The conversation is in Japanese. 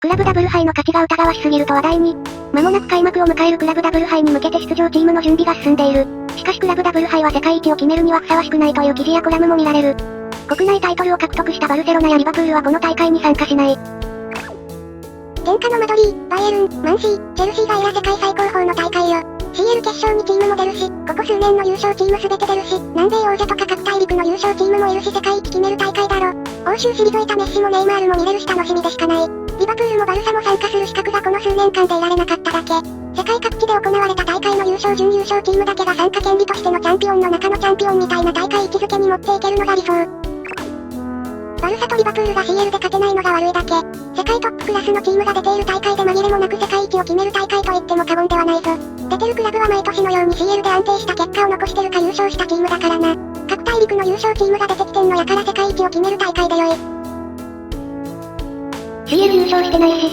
クラブダブル杯の価値が疑わしすぎると話題に。間もなく開幕を迎えるクラブダブル杯に向けて出場チームの準備が進んでいる。しかしクラブダブル杯は世界一を決めるにはふさわしくないという記事やコラムも見られる。国内タイトルを獲得したバルセロナやリバプールはこの大会に参加しない。天下のマドリー、バイエルン、マンシー、チェルシーがいら世界最高峰の大会よ。CL 決勝にチームも出るし、ここ数年の優勝チームすべて出るし、南米王者とか各大陸の優勝チームもいるし世界一決める大会だろ。欧州退いたメッシもネイマールも見れるし楽しみでしかない。リバプールもバルサも参加する資格がこの数年間でいられなかっただけ。世界各地で行われた大会の優勝準優勝チームだけが参加権利としてのチャンピオンの中のチャンピオンみたいな大会位置づけに持っていけるのが理想。バルサとリバプールが CL で勝てないのが悪いだけ。世界トップクラスのチームが出ている大会で紛れもなく世界一を決める大会と言っても過言ではないぞ。出てるクラブは毎年のように CL で安定した結果を残してるか優勝したチームだからな。各大陸の優勝チームが出てきてんのやから世界一を決める大会でよい。CL 優勝してないし、